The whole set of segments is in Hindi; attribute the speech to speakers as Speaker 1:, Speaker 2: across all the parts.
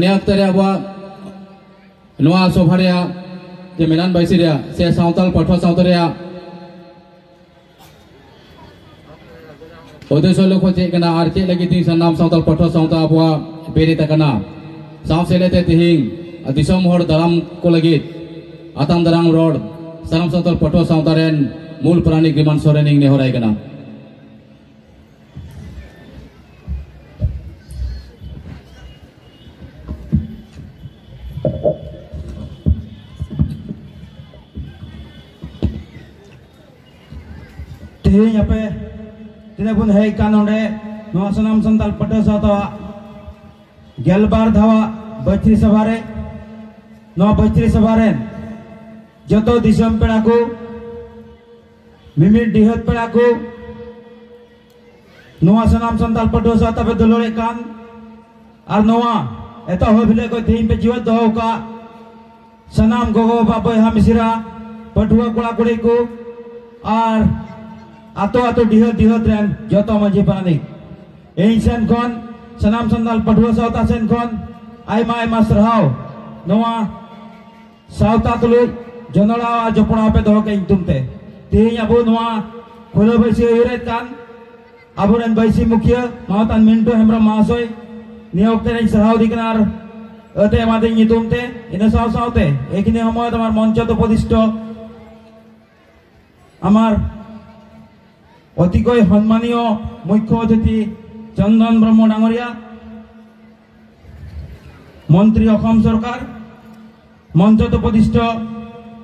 Speaker 1: नियक्त अब सभा जे मेनान बैसी से सावताल पठुआ सावता उद्देश्य लक्ष्य चेकना और चे लगी तीन सानाम सावताल पठुआ सावता अब बेरेत साव सेलेते तिहिं दिसम होड़ दाराम को लगी आताम दाराम रोड सानाम सावताल पठुआ सावता रेन मूल प्राणिक विमान सोरेन इंग नेहराय कना
Speaker 2: तिहिं आपे तिने बुन हेय कान ओंडे नवा सानाम सावताल पठुआ सावता गेलबार धावा बचरी सभारे नवा बचरी सभारे जतो दिसम पेड़ा को मिमिट डिहत पेड़ा को नवा सानाम सावताल पठुआ सावता पे दुलड़े कान और नवा एतो हो भिले को थीम पे जीवत दो का सानाम गोगो बाबा हा मिसिरा पठुआ कोड़ा कोड़ी को और आतो आतो डिहत डिहत रेन जतो मांझी पारानिक एही सेन खन सानाम सावताल पठुआ सावता सेन खन आयमा आयमा सरहाव नवा सावता तुलुज जनड़ा जपड़ा पे दो के तुमते तिहिं अब नवा खुलो बैसी उरेत कान आबुरेन बैसी मुखिया मावतान मिंटू हेम्ब्रम महाशय नियोक्ते रेन सरहाव दिकनार अते एमादे नितुमते इने साव सावते एखिनि समय तमार मंचत उपदिष्ट आमार अतिकय सम्मानीय मुख्य अतिथि चंदन ब्रह्म डांगरिया मंत्री अखम सरकार मंचत उपदिष्ट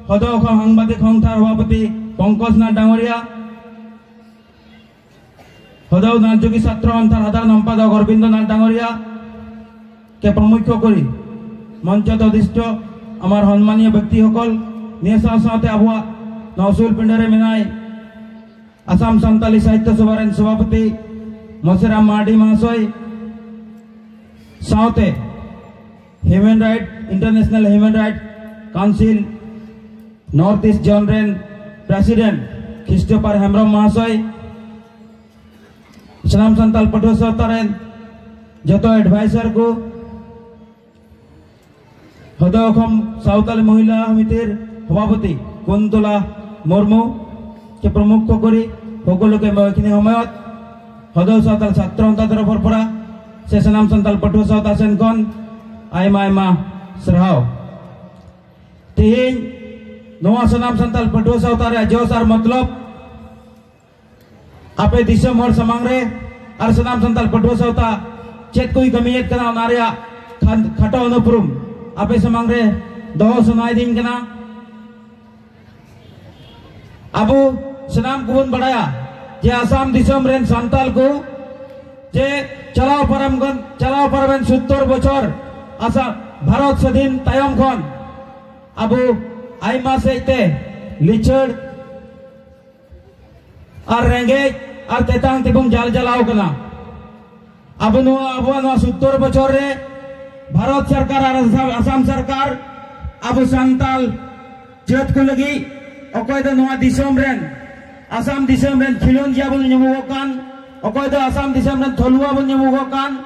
Speaker 2: सदर अखम सांबादिक संस्थार सभापति पंकज नाथ डांगरिया सदर नाथयोगी छात्र सन्थार साधारण सम्पादक अरविंद नाथ डांगरिया के प्रमुख करी मंचत अधिष्ठ आमार सम्मानीय व्यक्तिসকল निये साव सावते आबुआ नवसुल पिंडरे मेनाय आसाम सान्ताली साहित्य सभार सभापति मसेराम मार्डी महाशय Sawte human right international human right council north east zone रेन प्रेसिडेंट ख्रिस्टोफर हेम्ब्रम महाशय सानाम सान्ताल पठुआ सावता रेन जतो एडवाइजर को सदर अखम सावताली महिला समितिर सभापति कुंतला मुर्मू के प्रमुख करी सकलोके एखिनि समयत सदर सावताल छात्र सन्थार तरफर परा से सानाम सान्ताल पठुआ सावता सेन खन आयमा आयमा सरहाव तिहिं नवा सानाम सान्ताल पठुआ सावता रे जोश और मतलब आपे दिसम हर समांग रे और सानाम सान्ताल पठुआ सावता चेत कोई कमियत कना नारिया खाटो अनुपुरुम आपे समांग रे दो सुनाई दिन कना अबु सानाम कुबुन बड़ाया जे आसाम दिसम रेन सान्ताल को जे चलाव परमगन 70 बछर आसा भारत स्वाधीन तायम खन अब आयमा सेते लिचड़ और रेंगेज और तेतांग तेबुंग जाल जलाव कना अब 70 बछर रे भारत सरकार और आसाम सरकार अब सान्ताल जत को लगी अकय दो नवा दिसम रेन आसाम दिसम रेन खिलंजिया बन नेमुगकान अकय दो आसाम दिसम रेन थलुआ बन नेमुगकान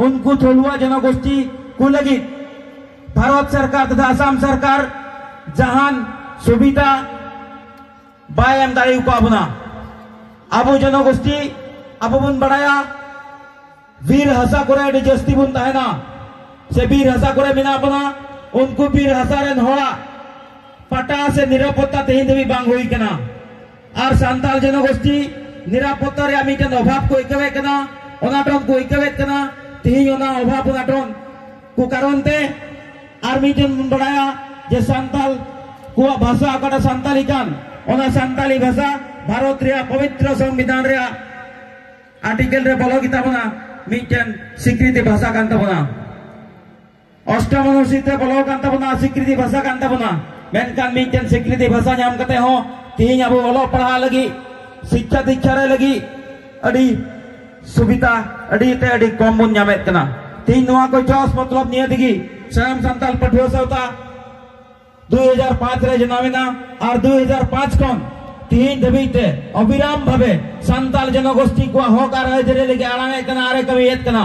Speaker 2: उनको थलुआ जनगोष्ठी को लगी भारत सरकार तथा आसाम सरकार जहान सुविधा बायम दाड़ी को अबना अबो जनगोष्ठी अब बन बढ़ाया वीर हसा करे जस्ती बन तहना से वीर हसा करे मिना बना उनको वीर हसा रेन होड़ा पटा से निरापत्ता तेहिं देवी बांग हुई कना और सान्ताल जनगोष्ठी निरापत्ता रे मिटन अभाव को इकवे कना ओनाटन को इकवे कना तेहिं ओना अभाव ओनाटन को कारण ते और मिटन बढ़ाया जे सान्ताल को भाषा अकटा सान्ताली कान ओना सान्ताली भाषा भारत रे पवित्र संविधान रे आर्टिकल रे बोलो किता बना मिटन स्वीकृति भाषा कान तबना अष्टम अनुसूचित रे बोलो कान तबना स्वीकृति भाषा कान तबना मेनकान मिटन स्वीकृति भाषा नाम कते हो तिहिं अब ओलो पढ़ा लगी शिक्षा दीक्षा रे लगी अड़ी सुविधा अड़ी ते अड़ी कम बन नामेत कना तिहिं नवा को जोश मतलब निये दिगी सानाम सान्ताल पठुआ सावता 2005 रे जनावेना और 2005 खन तिहिं धबीते अविराम भावे सान्ताल जनगोष्ठी को होकार है जरे लगे आड़ांगे कना आरे कवियत कना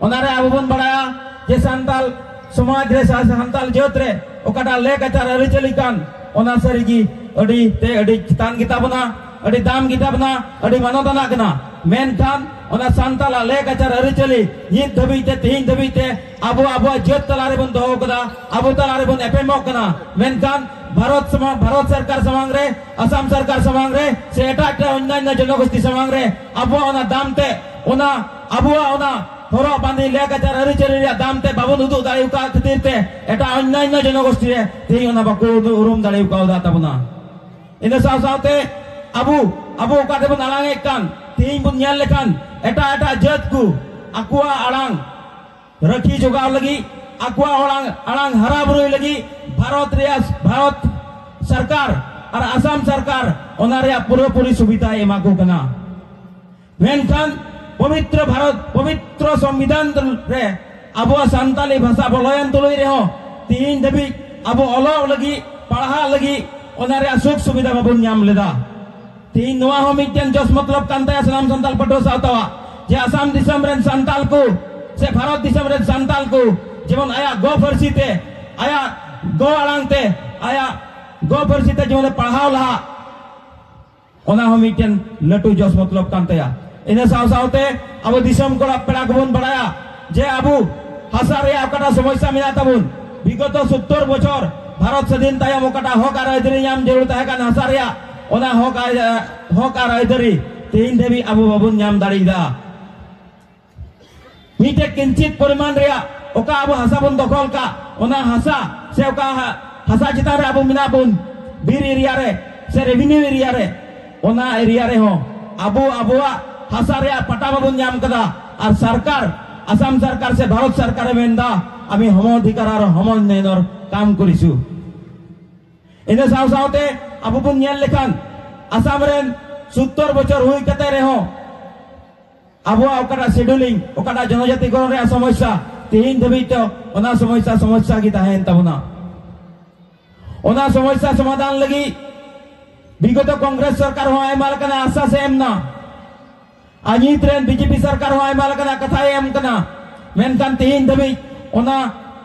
Speaker 2: ओनारे अब बन बढ़ाया जे सान्ताल समाज रे सान्ताल जात रे ओकाटा लेक आचार अरिचली कान ओना सरीगी अडी चितान गिताबना अडी दाम गिताबना अडी मानोदाना कना मेनखान ओना सान्ताला लेक आचार अरिचली नित धबीते तीन धबीते आबो जात तलारे बन दोहो कदा आबो तलारे बन एपेमो कना मेनखान भारत सरकार समांग रे असम सरकार समांग रे से एटा अन्य जनगोष्ठी समांग रे आबो ओना दामते ओना आबो ओना हरो बांधी लेक आचार अरिचली रे दामते बाबन उदु दाड़ी का खातिरते एटा अन्य जनगोष्ठी रे तेई ओना बाको उरुम दाड़ी का दा तबना इन साथे आबो काते बन आलांग एकन तीन बुन नेल लेखान एटा जात को आकुआ आड़ांग रखी जोगाव लगी आकुआ आड़ांग हरा बुरुई लगी भारत सरकार और असम सरकार ओना रे पूरी सुविधा एमाको कना मेनखान पवित्र संविधान रे आबो सान्ताली भाषा बलयन तुलई रे तीन दबी आबो ओलोग लगी पढ़ा लगी ओना रे सुख सुविधा बाबन नाम लेदा तीन नवा हो मिटन जस मतलब कांता सनाम संताल पटो सावतावा जे असम दिसम रेन संताल को से भारत दिसम रेन संताल को जेमन आया गो फरसीते आया गो आलांगते आया गो फरसीते जेमन पढ़ाव लहा ओना हो मिटन लटू जस मतलब कांता इन सावते अब दिसम कोड़ा पेड़ा कोबन बड़ाया जे आबू हासा रे आकटा समस्या मेना तबुन विगत 70 बछर भारत स्वाधीन तायम ओकटा हक आर अधीरी नाम जरूर ताहे कान हासा रे ओना हक आर अधीरी तीन देवी आबू बाबुन नाम दाड़ीदा मीटे किंचित परिमाण रे ओका आबू हासा बन दखल का ओना हासा से ओका हासा चिता रे आबू मिना बुन बीर एरिया रे से रेवेन्यू एरिया रे ओना एरिया रे हो आबू आबुआ हासा रे पटा बाबुन नाम कदा और सरकार असम सरकार से भारत सरकार मेनदा आमी हम अधिकार और हम उन्नयनर काम करिसु इन सावते आबू बुन नेल लेखान असम रेन 70 बछर हुई कते रे हो आबू ओकटा शेड्यूलिंग ओकटा जनजातिकरण रे समस्या तीन धबी तो ओना समस्या की ताहेन तबना ओना समस्या समाधान लगी विगत कांग्रेस सरकार हो आयमाल कना आशा से एमना अनित रेन बीजेपी सरकार हो आयमाल कना कथा एम कना मेनकान तीन धबी ओना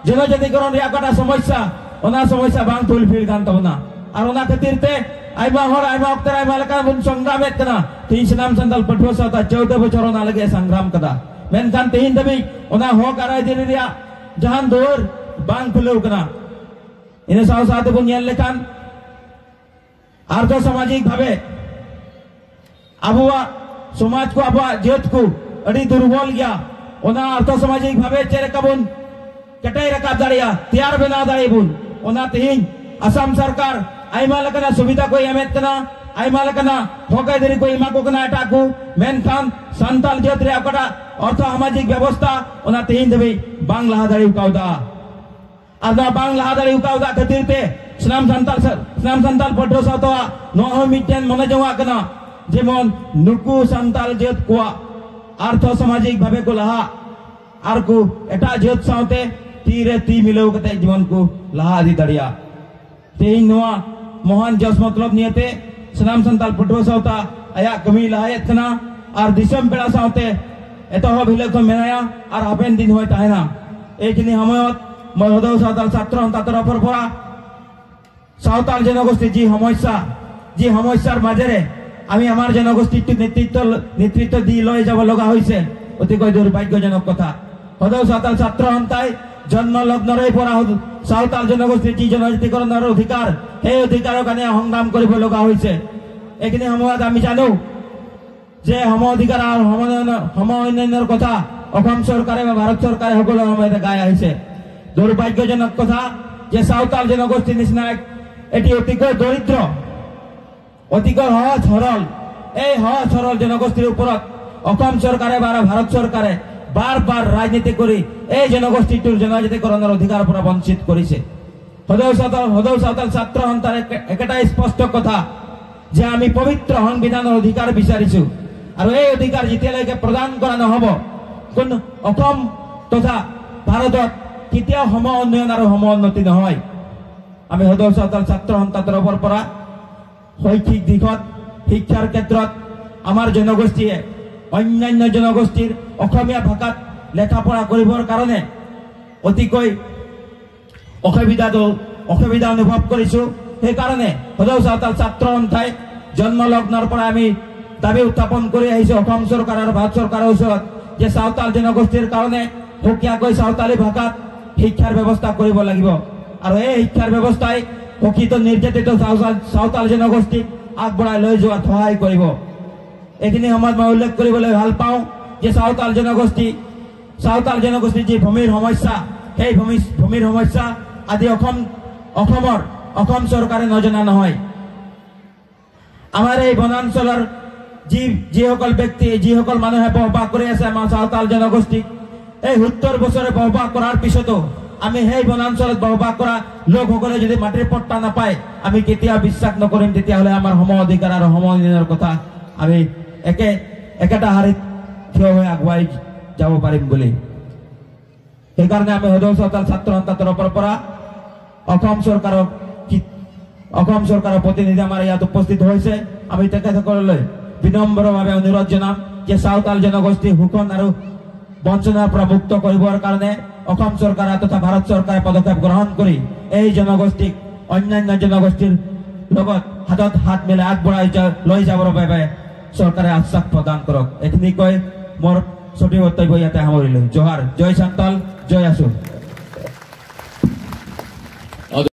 Speaker 2: जनजातिकरण रे ओकटा समस्या बांग फुलफिल कान तबना और ओना खातिरते आयमा हर आयमा अक्तर आयमा लका बुन संग्रामेत कना तीन सनाम संताल पठवा साता 14 बछर ओना लगे संग्राम कदा मेनकान तीन धबी ओना हो कराय दिरी रिया जहान दोर बांग फुलेव कना इन साथे बुन नेल लेखान आर्थ सामाजिक भावे आबुआ समाज को आबुआ जात को अड़ी दुर्बल गया ओना अर्थ सामाजिक भावे चेरकाबुन कटाई रकाब दाड़िया तैयार बना दाड़ी बुन ओना तीन असम सरकार आयमा लकना सुविधा को एमेत कना आयमा लकना ठोकाय दरी को इमा को कना एटा को मेनखान संताल जात रे ओकटा अर्थ सामाजिक व्यवस्था ओना तीन देबी बांग्ला दाड़ी कावदा आदा बांग्ला दाड़ी कावदा खातिरते सनाम संताल पटो सातवा नो मिटन मने जवा कना जेमन नुकु संताल जात को अर्थ सामाजिक भावे को लहा आर को एटा जात सावते तीरे ती मिलाव कते जीवन को लहा आदि दाड़िया तेई नोआ मोहन जस मतलब नियते सनाम संताल पटो सावता आया कमी लहायत कना और दिसम पेड़ा सावते एतो हो भिले को मेनाया और हापेन दिन होय ताहेना एकिनी हमयत महोदय सावताल छात्र हंतातर परपरा सावताल जनगोष्ठी जी समस्यार माजेरे आमी आमार जनगोष्ठी नेतृत्व दी लय যাব লগা হইছে অতিকৈ দুর্ভাগ্যজনক কথা হদৌ সাঁওতাল ছাত্র হন্তাই জন্ম লগ্নরে পড়া সাঁওতাল জনগোষ্ঠীর যি জনজাতিকরণের অধিকার সেই অধিকারের কারণে সংগ্রাম কৰিব লগা হইছে এইখিনি সময়ত আমি জানো যে সম অধিকাৰ আৰু সম উন্নয়নৰ কথা অসম চৰকাৰে বা ভাৰত চৰকাৰে সকলো সময়তে গাই আহিছে দুর্ভাগ্যজনক কথা যে সাঁওতাল জনগোষ্ঠীৰ নিচিনা এটি অতিকৈ দৰিদ্ৰ অতিকৈ সহজ সরল এই সহজ সরল জনগোষ্ঠীর উপর অসম সরকারে বা ভারত সরকারে বারবার রাজনীতি করে এই জনগোষ্ঠীটির জনজাতিকরণের অধিকার পুরা বঞ্চিত করেছে হদৌ সাঁওতাল ছাত্র সন্তার একেটাই স্পষ্ট কথা যে আমি পবিত্র সংবিধানের অধিকার বিচারিছো আর এই অধিকার যেতিয়ালৈকে প্রদান করা নহব কোন অসম তথা ভারতত কেতিয়াও সম উন্নয়ন আর সম উন্নতি নহয় আমি হদৌ সাঁওতাল ছাত্র সন্তাৰ তৰফৰ পৰা শৈক্ষিক দিশত শিক্ষাৰ ক্ষেত্ৰত আমাৰ জনগোষ্ঠীয়ে অন্যান্য জনগোষ্ঠীৰ অসমীয়া ভাষাত লেখা পঢ়া কৰিবৰ কাৰণে অতিকৈ অসুবিধা অনুভৱ কৰিছোঁ। সেইকাৰণে সদৌ চাওতাল ছাত্ৰ সন্থাই জন্মলগ্নৰ পৰা আমি দাবী উত্থাপন কৰি আহিছোঁ অসম চৰকাৰ আৰু ভাৰত চৰকাৰৰ ওচৰত যে চাওতাল জনগোষ্ঠীৰ কাৰণে সুকীয়াকৈ চাওতালী ভাষাত শিক্ষাৰ ব্যৱস্থা কৰিব লাগিব আৰু এই শিক্ষাৰ ব্যৱস্থাই শোষিত নিৰ্যাতিত চাওতাল জনগোষ্ঠীক আগবঢ়াই লৈ যোৱাত সহায় কৰিব। এইখিনি সময়ত মই উল্লেখ কৰিবলৈ ভাল পাওঁ যে চাওতাল জনগোষ্ঠীৰ যি ভূমিৰ সমস্যা, সেই ভূমিৰ সমস্যা আদি অসম চৰকাৰে নজনা নহয়। আমাৰ এই বনাঞ্চলৰ যিসকল ব্যক্তি যিসকল মানুহে বসবাস কৰি আছে আমাৰ চাওতাল জনগোষ্ঠীক, এই 70 বছৰে বসবাস কৰাৰ পিছতো আমি সেই বনাঞ্চলত বসবাস কৰা লোকসকলে যদি মাটিৰ পট্টা নাপায় আমি কেতিয়াও বিশ্বাস নকৰিম তেতিয়াহ'লে আমাৰ সম অধিকাৰ আৰু সম উন্নয়নৰ কথা আমি একেটা হাৰিত থিয় হৈ আগুৱাই যাব পাৰিম বুলি। সেইকাৰণে আমি সদৌ চাওতাল ছাত্ৰ সন্থাৰ তৰফৰ পৰা অসম চৰকাৰৰ প্ৰতিনিধি আমাৰ ইয়াত উপস্থিত হৈছে। আমি তেখেতসকললৈ বিনম্ৰভাৱে অনুৰোধ জনাম যে চাওতাল জনগোষ্ঠী শোষণ আৰু বঞ্চনাৰ পৰা মুক্ত কৰিবৰ কাৰণে অসম চৰকাৰ তথা ভাৰত চৰকাৰে পদক্ষেপ গ্ৰহণ কৰি এই জনগোষ্ঠীক অন্যান্য জনগোষ্ঠীৰ লগত হাতত হাত মিলাই আগবঢ়াই লৈ যাবৰ বাবে চৰকাৰে আশ্বাস প্ৰদান কৰক। এইখিনি কৈ মোৰ ছুটি বক্তব্য ইয়াতে সামৰিলোঁ। জোহাৰ, জয় চান্তাল, জয় আছু।